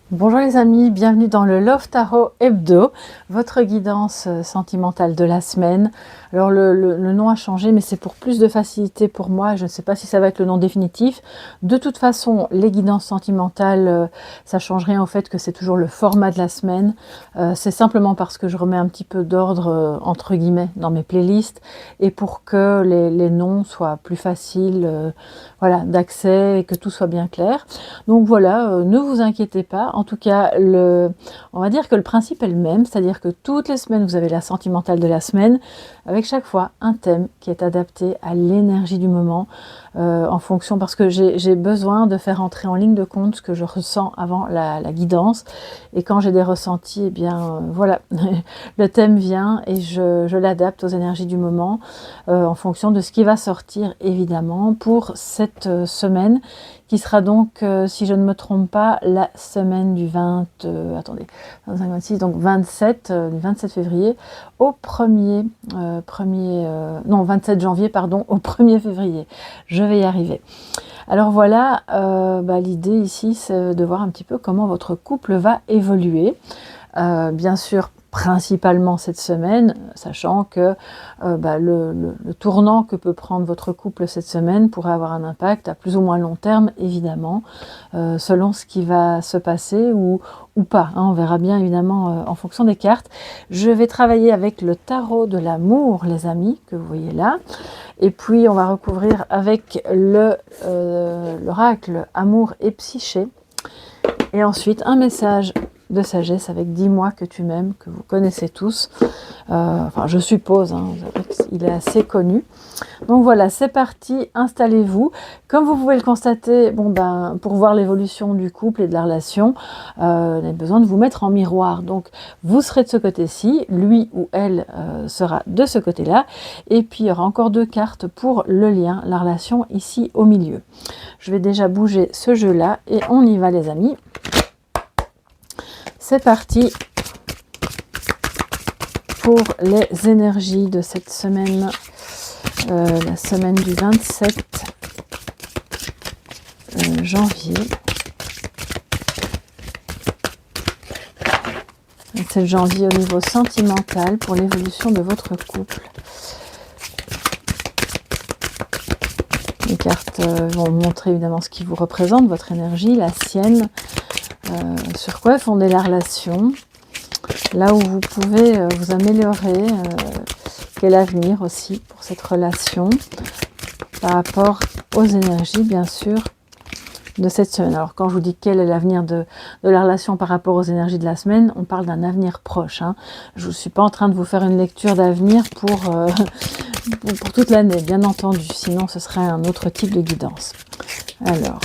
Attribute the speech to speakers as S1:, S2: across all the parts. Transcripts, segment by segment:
S1: Bonjour les amis, bienvenue dans le Love Tarot Hebdo, votre guidance sentimentale de la semaine. Alors le nom a changé, mais c'est pour plus de facilité pour moi. Je ne sais pas si ça va être le nom définitif. De toute façon, les guidances sentimentales, ça change rien au fait que c'est toujours le format de la semaine. C'est simplement parce que je remets un petit peu d'ordre, entre guillemets, dans mes playlists, et pour que les noms soient plus faciles voilà, d'accès et que tout soit bien clair. Donc voilà, ne vous inquiétez pas. En tout cas, on va dire que le principe est le même, c'est-à-dire que toutes les semaines, vous avez la sentimentale de la semaine, avec chaque fois un thème qui est adapté à l'énergie du moment, en fonction, parce que j'ai besoin de faire entrer en ligne de compte ce que je ressens avant la guidance. Et quand j'ai des ressentis, eh bien voilà, le thème vient et je l'adapte aux énergies du moment, en fonction de ce qui va sortir, évidemment, pour cette semaine, qui sera donc, si je ne me trompe pas, la semaine du 25, 26, donc 27, du 27 février au 27 janvier, pardon, au 1er février. Je vais y arriver. Alors voilà, l'idée ici, c'est de voir un petit peu comment votre couple va évoluer. Bien sûr, principalement cette semaine, sachant que le tournant que peut prendre votre couple cette semaine pourrait avoir un impact à plus ou moins long terme, évidemment, selon ce qui va se passer ou pas. On verra bien, évidemment, en fonction des cartes. Je vais travailler avec le tarot de l'amour, les amis, que vous voyez là. Et puis, on va recouvrir avec l'oracle amour et psyché. Et ensuite, un message de sagesse avec 10 mois que tu m'aimes, que vous connaissez tous. Je suppose, il est assez connu. Donc voilà, c'est parti, installez-vous. Comme vous pouvez le constater, pour voir l'évolution du couple et de la relation, vous avez besoin de vous mettre en miroir. Donc vous serez de ce côté-ci, lui ou elle sera de ce côté-là. Et puis il y aura encore 2 cartes pour le lien, la relation ici au milieu. Je vais déjà bouger ce jeu-là et on y va les amis. C'est parti pour les énergies de cette semaine, la semaine du 27 janvier. 27 janvier au niveau sentimental pour l'évolution de votre couple. Les cartes vont montrer évidemment ce qui vous représente, votre énergie, la sienne, sur quoi est fondée la relation, là où vous pouvez vous améliorer, quel avenir aussi pour cette relation, par rapport aux énergies bien sûr de cette semaine. Alors quand je vous dis quel est l'avenir de la relation par rapport aux énergies de la semaine, on parle d'un avenir proche. Je ne suis pas en train de vous faire une lecture d'avenir pour toute l'année, bien entendu, sinon ce serait un autre type de guidance. Alors,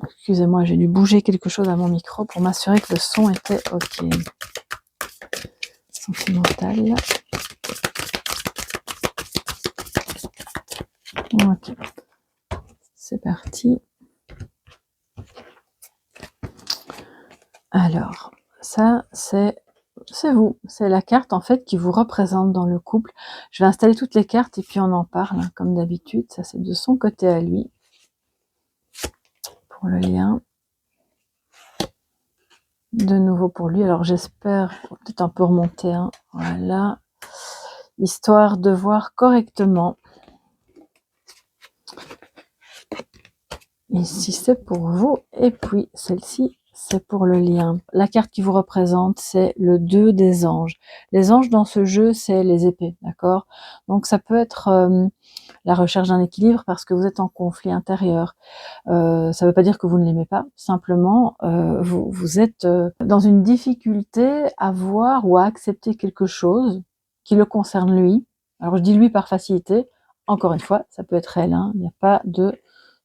S1: excusez-moi, j'ai dû bouger quelque chose à mon micro pour m'assurer que le son était ok. Sentimental. Ok, c'est parti. Alors, ça c'est vous, c'est la carte en fait qui vous représente dans le couple. Je vais installer toutes les cartes et puis on en parle, comme d'habitude. Ça c'est de son côté à lui, pour le lien. De nouveau pour lui, alors j'espère peut-être un peu remonter, voilà, histoire de voir correctement. Ici c'est pour vous, et puis celle-ci c'est pour le lien. La carte qui vous représente, c'est le 2 des anges. Les anges dans ce jeu, c'est les épées, d'accord? Donc ça peut être la recherche d'un équilibre parce que vous êtes en conflit intérieur. Ça ne veut pas dire que vous ne l'aimez pas, simplement vous êtes dans une difficulté à voir ou à accepter quelque chose qui le concerne lui. Alors je dis lui par facilité, encore une fois, ça peut être elle, il n'y a pas de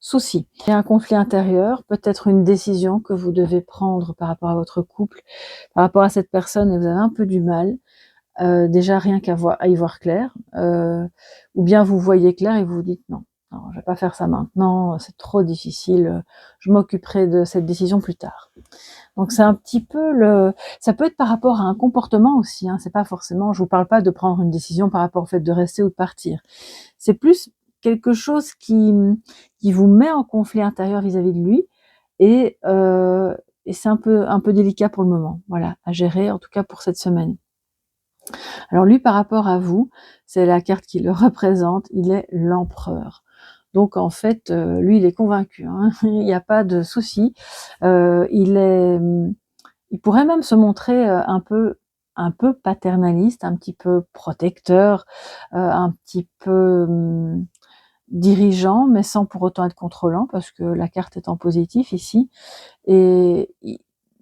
S1: souci. Il y a un conflit intérieur, peut-être une décision que vous devez prendre par rapport à votre couple, par rapport à cette personne, et vous avez un peu du mal. Déjà rien qu'à y voir clair, ou bien vous voyez clair et vous vous dites non, je vais pas faire ça maintenant, c'est trop difficile, je m'occuperai de cette décision plus tard. Donc c'est un petit peu ça peut être par rapport à un comportement aussi, c'est pas forcément, je vous parle pas de prendre une décision par rapport au fait de rester ou de partir. C'est plus quelque chose qui vous met en conflit intérieur vis-à-vis de lui, et c'est un peu délicat pour le moment, voilà, à gérer, en tout cas pour cette semaine. Alors lui, par rapport à vous, c'est la carte qui le représente, il est l'empereur. Donc en fait, lui, il est convaincu, hein, il n'y a pas de souci. Il pourrait même se montrer un peu paternaliste, un petit peu protecteur, un petit peu dirigeant, mais sans pour autant être contrôlant, parce que la carte est en positif ici. Et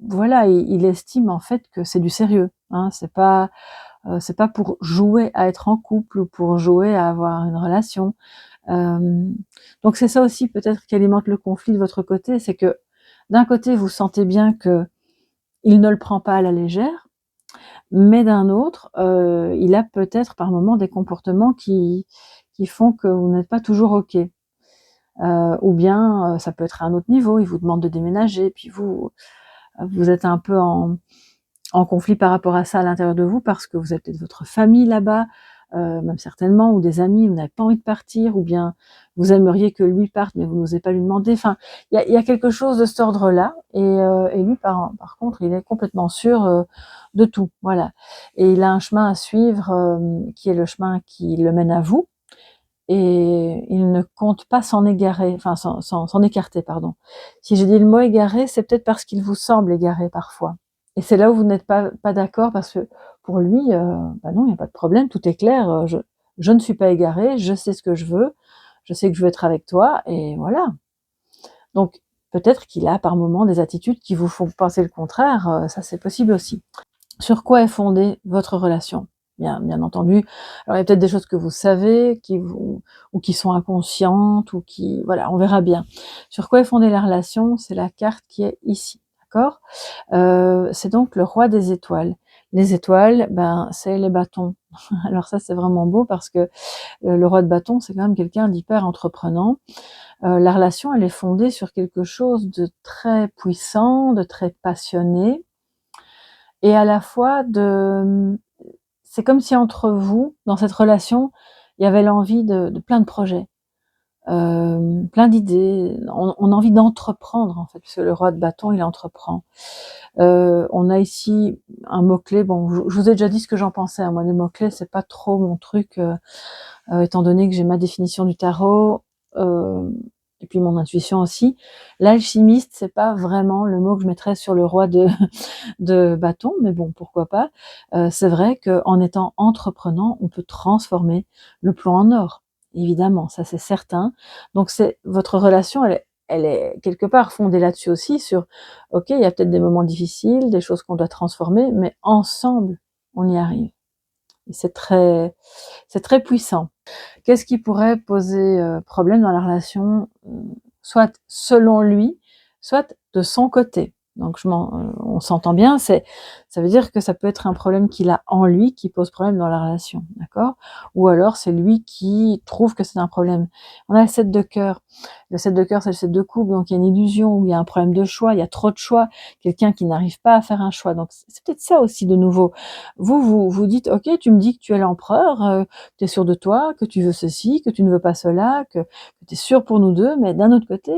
S1: voilà, il estime en fait que c'est du sérieux, hein, c'est pas pour jouer à être en couple ou pour jouer à avoir une relation. Donc c'est ça aussi peut-être qui alimente le conflit de votre côté, c'est que d'un côté vous sentez bien que il ne le prend pas à la légère, mais d'un autre, il a peut-être par moments des comportements qui font que vous n'êtes pas toujours OK. Ou bien, ça peut être à un autre niveau, il vous demande de déménager, puis vous êtes un peu en conflit par rapport à ça à l'intérieur de vous, parce que vous avez peut-être votre famille là-bas, même certainement, ou des amis, vous n'avez pas envie de partir, ou bien vous aimeriez que lui parte, mais vous n'osez pas lui demander. Enfin, il y a quelque chose de cet ordre-là, et lui, par contre, il est complètement sûr de tout, voilà. Et il a un chemin à suivre qui est le chemin qui le mène à vous, et il ne compte pas s'en égarer, enfin s'en écarter, pardon. Si j'ai dit le mot égarer, c'est peut-être parce qu'il vous semble égaré parfois. Et c'est là où vous n'êtes pas d'accord, parce que pour lui, bah non, il n'y a pas de problème, tout est clair, je ne suis pas égaré, je sais ce que je veux, je sais que je veux être avec toi, et voilà. Donc peut-être qu'il a par moments des attitudes qui vous font penser le contraire, ça c'est possible aussi. Sur quoi est fondée votre relation? Bien entendu. Alors il y a peut-être des choses que vous savez, ou qui sont inconscientes, ou qui, voilà, on verra bien. Sur quoi est fondée la relation? C'est la carte qui est ici, d'accord? C'est donc le roi des étoiles. Les étoiles, ben, c'est les bâtons. Alors ça, c'est vraiment beau, parce que le roi de bâton, c'est quand même quelqu'un d'hyper entreprenant. La relation, elle est fondée sur quelque chose de très puissant, de très passionné, et à la fois c'est comme si entre vous, dans cette relation, il y avait l'envie de plein de projets, plein d'idées. On a envie d'entreprendre, en fait, parce que le roi de bâton, il entreprend. On a ici un mot-clé. Bon, je vous ai déjà dit ce que j'en pensais, hein. Moi, les mots-clés, c'est pas trop mon truc, étant donné que j'ai ma définition du tarot, et puis mon intuition aussi. L'alchimiste, c'est pas vraiment le mot que je mettrais sur le roi de bâton, mais bon, pourquoi pas. C'est vrai qu'en étant entreprenant, on peut transformer le plomb en or, évidemment, ça c'est certain. Donc votre relation, elle est quelque part fondée là-dessus aussi, sur, ok, il y a peut-être des moments difficiles, des choses qu'on doit transformer, mais ensemble, on y arrive. Et c'est très puissant. Qu'est-ce qui pourrait poser problème dans la relation, soit selon lui, soit de son côté? Donc on s'entend bien, ça veut dire que ça peut être un problème qu'il a en lui qui pose problème dans la relation, d'accord? Ou alors c'est lui qui trouve que c'est un problème. On a le 7 de cœur. Le 7 de cœur, c'est le 7 de coupe, donc il y a une illusion, où il y a un problème de choix, il y a trop de choix, quelqu'un qui n'arrive pas à faire un choix. Donc c'est peut-être ça aussi de nouveau. Vous dites, ok, tu me dis que tu es l'empereur, tu es sûr de toi, que tu veux ceci, que tu ne veux pas cela, que tu es sûr pour nous deux, mais d'un autre côté,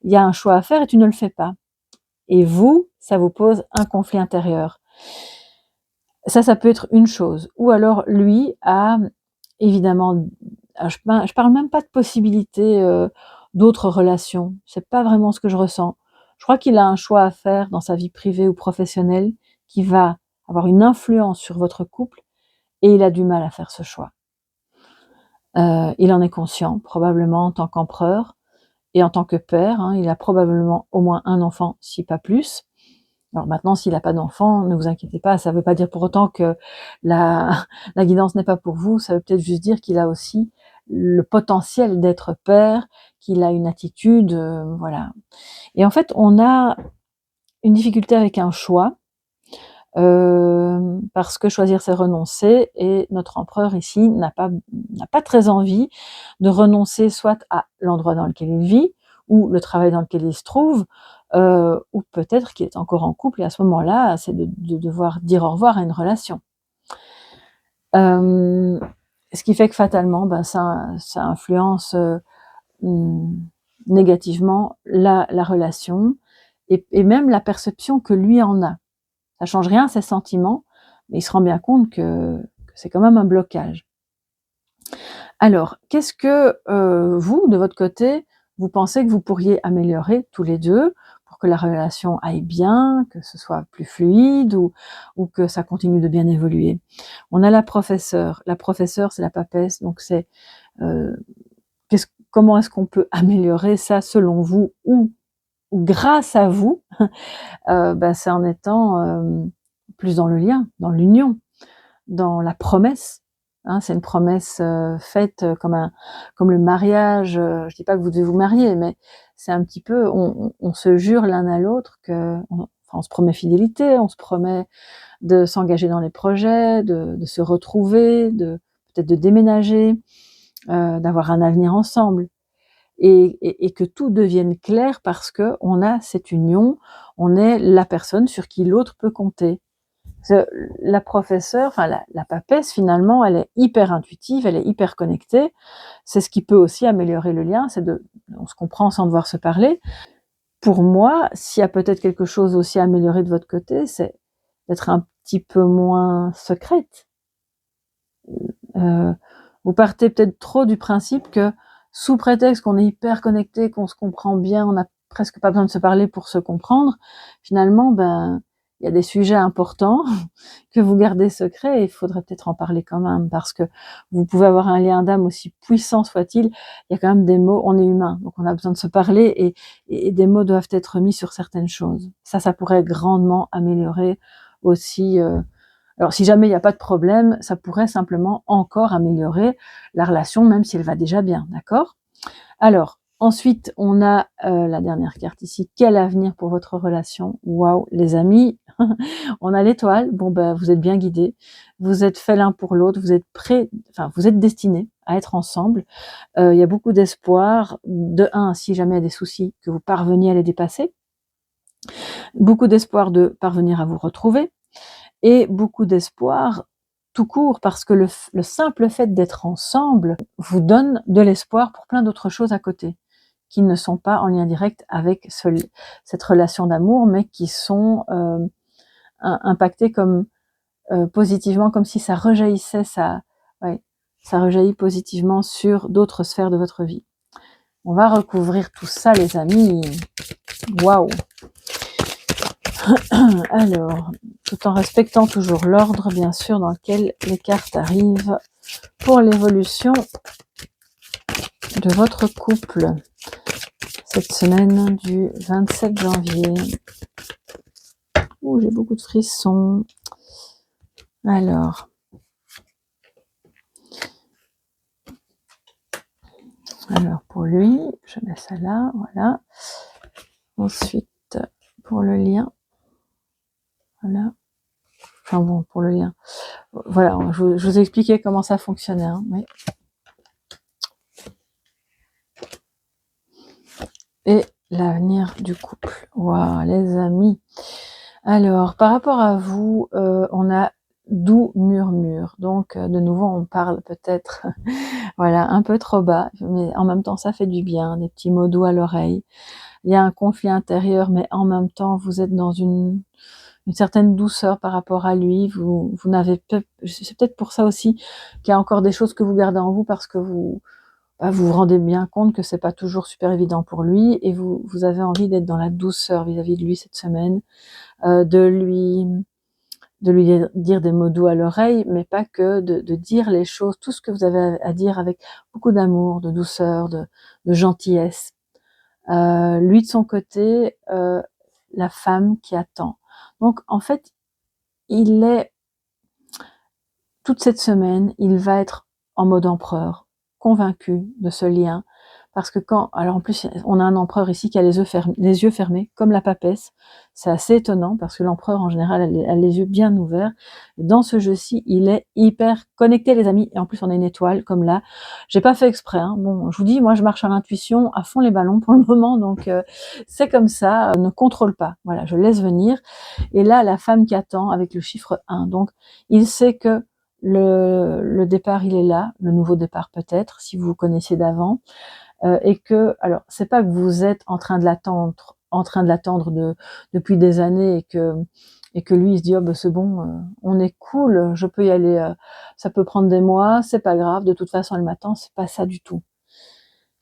S1: il y a un choix à faire et tu ne le fais pas. Et vous, ça vous pose un conflit intérieur. Ça peut être une chose. Ou alors lui a évidemment, je parle même pas de possibilité d'autres relations. C'est pas vraiment ce que je ressens. Je crois qu'il a un choix à faire dans sa vie privée ou professionnelle qui va avoir une influence sur votre couple, et il a du mal à faire ce choix. Il en est conscient, probablement en tant qu'empereur et en tant que père, hein. Il a probablement au moins un enfant, si pas plus. Alors maintenant, s'il n'a pas d'enfant, ne vous inquiétez pas, ça ne veut pas dire pour autant que la guidance n'est pas pour vous, ça veut peut-être juste dire qu'il a aussi le potentiel d'être père, qu'il a une attitude, voilà. Et en fait, on a une difficulté avec un choix, parce que choisir, c'est renoncer, et notre empereur ici n'a pas très envie de renoncer soit à l'endroit dans lequel il vit, ou le travail dans lequel il se trouve, ou peut-être qu'il est encore en couple, et à ce moment-là, c'est de devoir dire au revoir à une relation. Ce qui fait que fatalement, ben, ça influence négativement la relation et même la perception que lui en a. Ça change rien à ses sentiments, mais il se rend bien compte que c'est quand même un blocage. Alors, qu'est-ce que vous, de votre côté, vous pensez que vous pourriez améliorer tous les deux pour que la relation aille bien, que ce soit plus fluide ou que ça continue de bien évoluer? On a la professeure. La professeure, c'est la papesse, donc c'est euh, comment est-ce qu'on peut améliorer ça selon vous ou grâce à vous? Ben, c'est en étant plus dans le lien, dans l'union, dans la promesse. Hein, c'est une promesse faite comme le mariage. Je dis pas que vous devez vous marier, mais c'est un petit peu, on se jure l'un à l'autre on se promet fidélité, on se promet de s'engager dans les projets, de se retrouver, peut-être de déménager, d'avoir un avenir ensemble. Et que tout devienne clair parce que on a cette union, on est la personne sur qui l'autre peut compter. La professeure, enfin la papesse finalement, elle est hyper intuitive, elle est hyper connectée. C'est ce qui peut aussi améliorer le lien, on se comprend sans devoir se parler. Pour moi, s'il y a peut-être quelque chose aussi à améliorer de votre côté, c'est d'être un petit peu moins secrète. Vous partez peut-être trop du principe que sous prétexte qu'on est hyper connecté, qu'on se comprend bien, on n'a presque pas besoin de se parler pour se comprendre, finalement, ben, il y a des sujets importants que vous gardez secrets et il faudrait peut-être en parler quand même parce que vous pouvez avoir un lien d'âme aussi puissant soit-il, il y a quand même des mots, on est humain, donc on a besoin de se parler et des mots doivent être mis sur certaines choses. Ça pourrait grandement améliorer aussi alors, si jamais il n'y a pas de problème, ça pourrait simplement encore améliorer la relation, même si elle va déjà bien, d'accord? Alors, ensuite, on a la dernière carte ici. Quel avenir pour votre relation? Waouh, les amis, on a l'étoile. Bon, ben, vous êtes bien guidés. Vous êtes faits l'un pour l'autre. Vous êtes prêts, enfin, vous êtes destinés à être ensemble. Il y a beaucoup d'espoir. De un, si jamais il y a des soucis, que vous parveniez à les dépasser. Beaucoup d'espoir de parvenir à vous retrouver. Et beaucoup d'espoir tout court, parce que le simple fait d'être ensemble vous donne de l'espoir pour plein d'autres choses à côté, qui ne sont pas en lien direct avec cette relation d'amour, mais qui sont impactées comme positivement, comme si ça rejaillissait, ça rejaillit positivement sur d'autres sphères de votre vie. On va recouvrir tout ça, les amis. Waouh! Alors, tout en respectant toujours l'ordre, bien sûr, dans lequel les cartes arrivent pour l'évolution de votre couple cette semaine du 27 janvier. Ouh, j'ai beaucoup de frissons. Alors, pour lui, je mets ça là, voilà. Ensuite, pour le lien, voilà. Enfin bon, pour le lien. Voilà, je vous ai expliqué comment ça fonctionnait. Hein, oui. Et l'avenir du couple. Waouh, les amis. Alors, par rapport à vous, on a doux murmure. Donc, de nouveau, on parle peut-être, voilà, un peu trop bas, mais en même temps, ça fait du bien, des petits mots doux à l'oreille. Il y a un conflit intérieur, mais en même temps, vous êtes dans une certaine douceur par rapport à lui. Vous n'avez c'est peut-être pour ça aussi qu'il y a encore des choses que vous gardez en vous parce que vous vous rendez bien compte que c'est pas toujours super évident pour lui et vous avez envie d'être dans la douceur vis-à-vis de lui cette semaine, de lui dire des mots doux à l'oreille, mais pas que, de dire les choses, tout ce que vous avez à dire avec beaucoup d'amour, de douceur, de gentillesse. Lui de son côté, la femme qui attend. Donc en fait, toute cette semaine, il va être en mode empereur, convaincu de ce lien. Parce que alors en plus, on a un empereur ici qui a les yeux fermés, comme la papesse. C'est assez étonnant parce que l'empereur, en général, a les yeux bien ouverts. Dans ce jeu-ci, il est hyper connecté, les amis. Et en plus, on a une étoile, comme là. J'ai pas fait exprès, hein. Bon, je vous dis, moi, je marche à l'intuition, à fond les ballons pour le moment. Donc, c'est comme ça. Ne contrôle pas. Voilà, je laisse venir. Et là, la femme qui attend avec le chiffre 1. Donc, il sait que le départ, il est là, le nouveau départ peut-être, si vous vous connaissiez d'avant, et que, alors, c'est pas que vous êtes en train de l'attendre depuis des années et que lui il se dit oh ben c'est bon, on est cool, je peux y aller, ça peut prendre des mois, c'est pas grave, de toute façon elle m'attend, c'est pas ça du tout.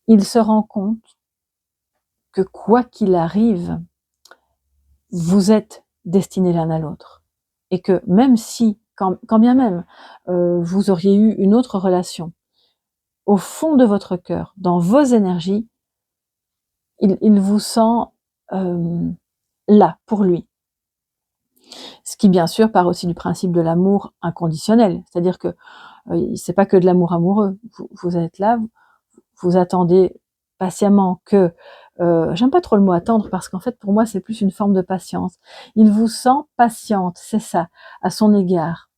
S1: Il se rend compte que quoi qu'il arrive, vous êtes destinés l'un à l'autre. Et que même si, quand bien même, vous auriez eu une autre relation, au fond de votre cœur, dans vos énergies, il vous sent là, pour lui. Ce qui, bien sûr, part aussi du principe de l'amour inconditionnel. C'est-à-dire que c'est pas que de l'amour amoureux. Vous êtes là, vous attendez patiemment que... j'aime pas trop le mot attendre parce qu'en fait, pour moi, c'est plus une forme de patience. Il vous sent patiente, c'est ça, à son égard.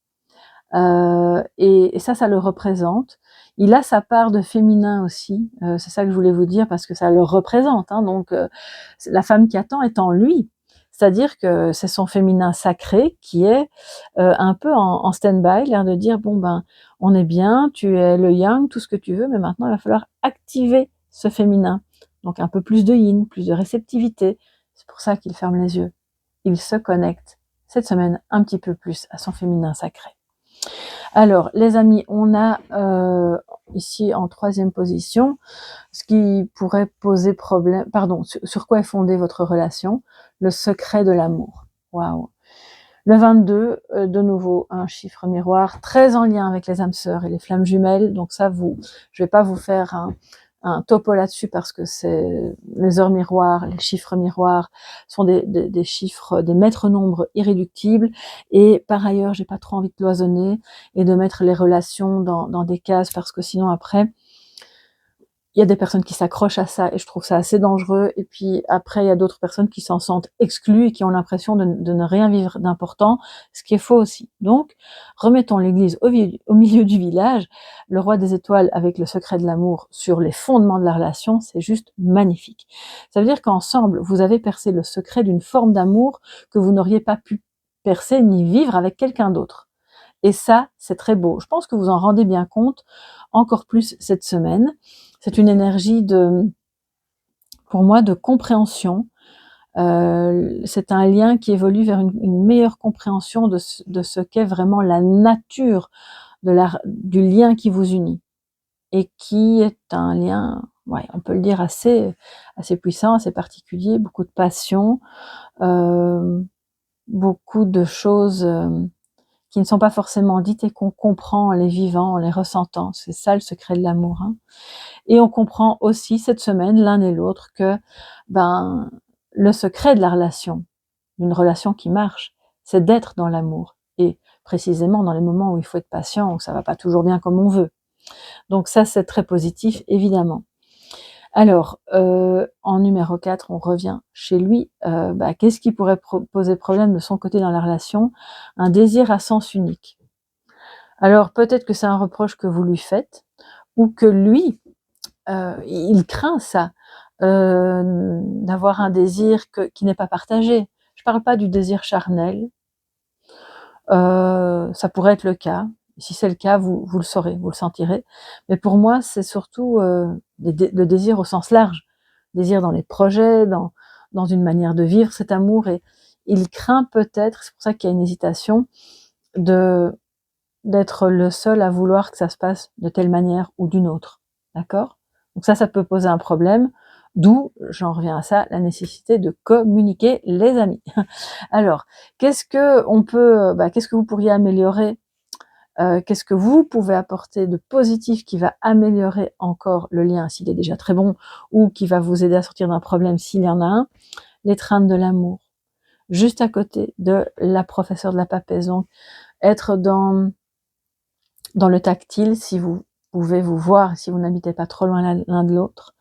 S1: Et ça le représente. Il a sa part de féminin aussi, c'est ça que je voulais vous dire parce que ça le représente, hein, donc la femme qui attend est en lui. C'est-à-dire que c'est son féminin sacré qui est un peu en stand-by, l'air de dire bon ben on est bien, tu es le yang, tout ce que tu veux, mais maintenant il va falloir activer ce féminin. Donc un peu plus de yin, plus de réceptivité. C'est pour ça qu'il ferme les yeux. Il se connecte cette semaine un petit peu plus à son féminin sacré. Alors, les amis, on a ici en troisième position ce qui pourrait poser problème. Pardon, sur quoi est fondée votre relation? Le secret de l'amour. Waouh. Le 22, de nouveau, un chiffre miroir très en lien avec les âmes sœurs et les flammes jumelles. Donc ça, je vais pas vous faire un topo là-dessus parce que c'est les heures miroirs, les chiffres miroirs sont des chiffres, des maîtres nombres irréductibles. Et par ailleurs, j'ai pas trop envie de cloisonner et de mettre les relations dans des cases parce que sinon après, il y a des personnes qui s'accrochent à ça et je trouve ça assez dangereux. Et puis après, il y a d'autres personnes qui s'en sentent exclues et qui ont l'impression de ne rien vivre d'important, ce qui est faux aussi. Donc, remettons l'église au milieu du village. Le roi des étoiles avec le secret de l'amour sur les fondements de la relation, c'est juste magnifique. Ça veut dire qu'ensemble, vous avez percé le secret d'une forme d'amour que vous n'auriez pas pu percer ni vivre avec quelqu'un d'autre. Et ça, c'est très beau. Je pense que vous en rendez bien compte encore plus cette semaine. C'est une énergie pour moi, de compréhension. C'est un lien qui évolue vers une meilleure compréhension de ce qu'est vraiment la nature du lien qui vous unit. Et qui est un lien, ouais, on peut le dire, assez puissant, assez particulier, beaucoup de passion, beaucoup de choses qui ne sont pas forcément dites et qu'on comprend en les vivant, en les ressentant. C'est ça le secret de l'amour, hein. Et on comprend aussi cette semaine, l'un et l'autre, que le secret de la relation, d'une relation qui marche, c'est d'être dans l'amour. Et précisément dans les moments où il faut être patient, où ça va pas toujours bien comme on veut. Donc ça, c'est très positif, évidemment. Alors, en numéro 4, on revient chez lui. Qu'est-ce qui pourrait poser problème de son côté dans la relation? Un désir à sens unique. Alors, peut-être que c'est un reproche que vous lui faites, ou que lui, il craint ça, d'avoir un désir qui n'est pas partagé. Je parle pas du désir charnel, ça pourrait être le cas. Si c'est le cas, vous le saurez, vous le sentirez. Mais pour moi, c'est surtout le désir au sens large. Désir dans les projets, dans une manière de vivre cet amour. Et il craint peut-être, c'est pour ça qu'il y a une hésitation, d'être le seul à vouloir que ça se passe de telle manière ou d'une autre. D'accord? Donc ça peut poser un problème. D'où, j'en reviens à ça, la nécessité de communiquer, les amis. Alors, qu'est-ce que vous pourriez améliorer? Qu'est-ce que vous pouvez apporter de positif qui va améliorer encore le lien s'il est déjà très bon ou qui va vous aider à sortir d'un problème s'il y en a un? L'étreinte de l'amour. Juste à côté de la professeure de la papaison. Être dans le tactile, si vous pouvez vous voir, si vous n'habitez pas trop loin l'un de l'autre,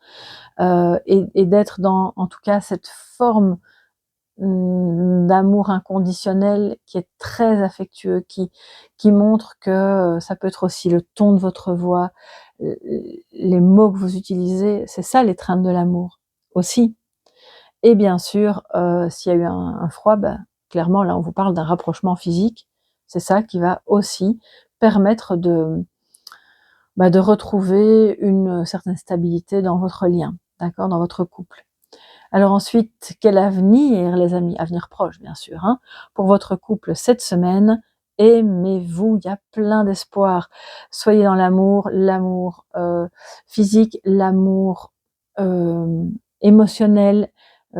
S1: et d'être dans, en tout cas, cette forme d'amour inconditionnel qui est très affectueux, qui montre que ça peut être aussi le ton de votre voix, les mots que vous utilisez, c'est ça l'étreinte de l'amour aussi. Et bien sûr, s'il y a eu un froid, clairement là on vous parle d'un rapprochement physique, c'est ça qui va aussi permettre de retrouver une certaine stabilité dans votre lien, d'accord, dans votre couple. Alors ensuite, quel avenir, les amis? Avenir proche, bien sûr, hein, pour votre couple cette semaine. Aimez-vous, il y a plein d'espoir. Soyez dans l'amour, l'amour physique, l'amour émotionnel,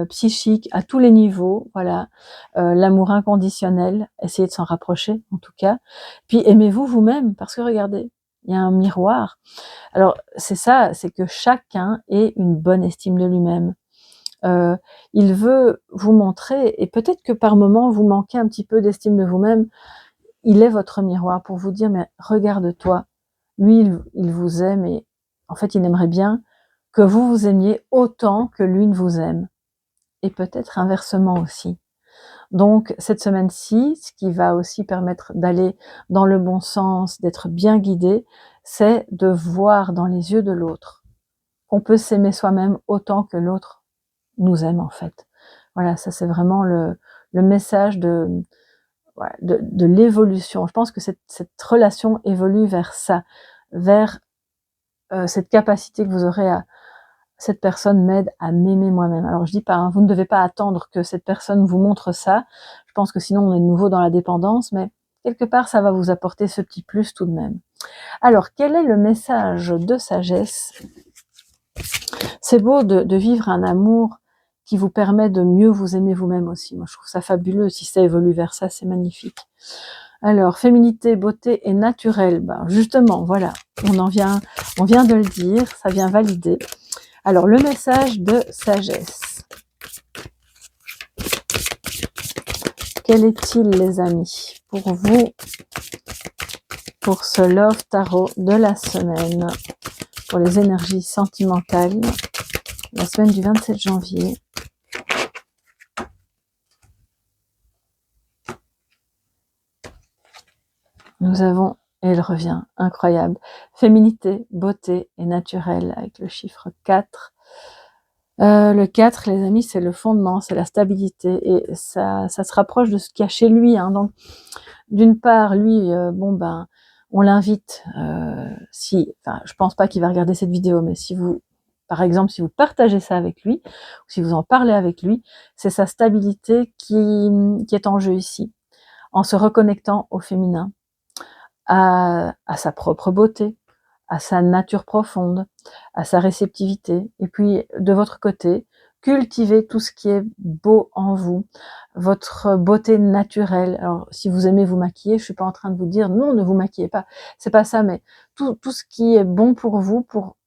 S1: psychique, à tous les niveaux, voilà. L'amour inconditionnel, essayez de s'en rapprocher, en tout cas. Puis aimez-vous vous-même, parce que regardez, il y a un miroir. Alors c'est ça, c'est que chacun ait une bonne estime de lui-même. Il veut vous montrer, et peut-être que par moment vous manquez un petit peu d'estime de vous-même, il est votre miroir pour vous dire, mais regarde-toi, lui il vous aime, et en fait il aimerait bien que vous vous aimiez autant que lui ne vous aime, et peut-être inversement aussi. Donc cette semaine-ci, ce qui va aussi permettre d'aller dans le bon sens, d'être bien guidé, c'est de voir dans les yeux de l'autre qu'on peut s'aimer soi-même autant que l'autre nous aime, en fait. Voilà, ça c'est vraiment le message de l'évolution. Je pense que cette relation évolue vers ça, vers cette capacité que vous aurez à cette personne m'aide à m'aimer moi-même. Alors je dis pas, hein, vous ne devez pas attendre que cette personne vous montre ça. Je pense que sinon on est de nouveau dans la dépendance, mais quelque part ça va vous apporter ce petit plus tout de même. Alors quel est le message de sagesse? C'est beau de vivre un amour qui vous permet de mieux vous aimer vous-même aussi. Moi, je trouve ça fabuleux. Si ça évolue vers ça, c'est magnifique. Alors, féminité, beauté et naturel. Ben, justement, voilà, on vient de le dire, ça vient valider. Alors, le message de sagesse. Quel est-il, les amis, pour vous, pour ce Love Tarot de la semaine, pour les énergies sentimentales, la semaine du 27 janvier. Nous avons, et il revient, incroyable, féminité, beauté et naturel, avec le chiffre 4. Le 4, les amis, c'est le fondement, c'est la stabilité, et ça se rapproche de ce qu'il y a chez lui, hein. Donc, d'une part, lui, on l'invite, je pense pas qu'il va regarder cette vidéo, mais si vous, par exemple, si vous partagez ça avec lui, ou si vous en parlez avec lui, c'est sa stabilité qui est en jeu ici, en se reconnectant au féminin, à sa propre beauté, à sa nature profonde, à sa réceptivité. Et puis, de votre côté, cultivez tout ce qui est beau en vous, votre beauté naturelle. Alors, si vous aimez vous maquiller, je suis pas en train de vous dire non, ne vous maquillez pas. C'est pas ça, mais tout ce qui est bon pour vous, pour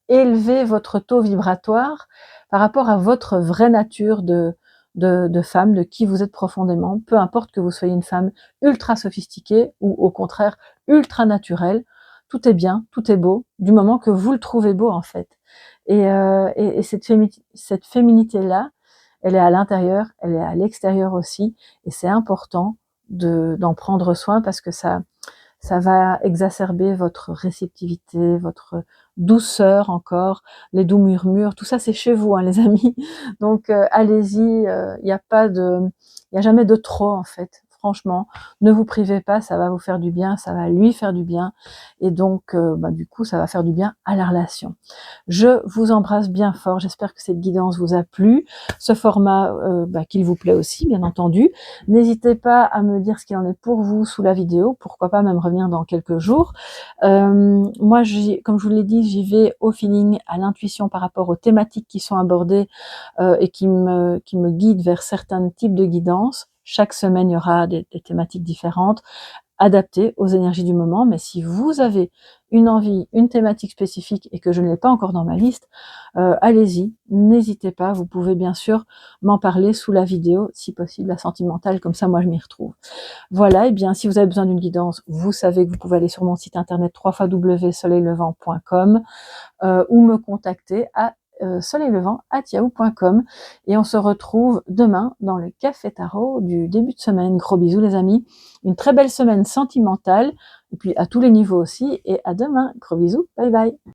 S1: élever votre taux vibratoire par rapport à votre vraie nature de femme, de qui vous êtes profondément, peu importe que vous soyez une femme ultra sophistiquée ou au contraire ultra naturelle, tout est bien, tout est beau, du moment que vous le trouvez beau, en fait. Et cette féminité-là, elle est à l'intérieur, elle est à l'extérieur aussi, et c'est important d'en prendre soin, parce que ça va exacerber votre réceptivité, votre douceur encore, les doux murmures, tout ça c'est chez vous, hein, les amis. Donc allez-y, il n'y a jamais de trop, en fait. Franchement, ne vous privez pas, ça va vous faire du bien, ça va lui faire du bien, et donc du coup ça va faire du bien à la relation. Je vous embrasse bien fort, j'espère que cette guidance vous a plu, ce format qu'il vous plaît aussi, bien entendu. N'hésitez pas à me dire ce qu'il en est pour vous sous la vidéo, pourquoi pas même revenir dans quelques jours. Moi, comme je vous l'ai dit, j'y vais au feeling, à l'intuition par rapport aux thématiques qui sont abordées et qui me guident vers certains types de guidance. Chaque semaine, il y aura des thématiques différentes, adaptées aux énergies du moment. Mais si vous avez une envie, une thématique spécifique et que je ne l'ai pas encore dans ma liste, allez-y, n'hésitez pas. Vous pouvez bien sûr m'en parler sous la vidéo, si possible, la sentimentale, comme ça moi je m'y retrouve. Voilà, et bien si vous avez besoin d'une guidance, vous savez que vous pouvez aller sur mon site internet www.soleillevent.com ou me contacter à soleillevent@yahoo.com, et on se retrouve demain dans le Café Tarot du début de semaine. Gros bisous les amis, une très belle semaine sentimentale, et puis à tous les niveaux aussi, et à demain, gros bisous, bye bye.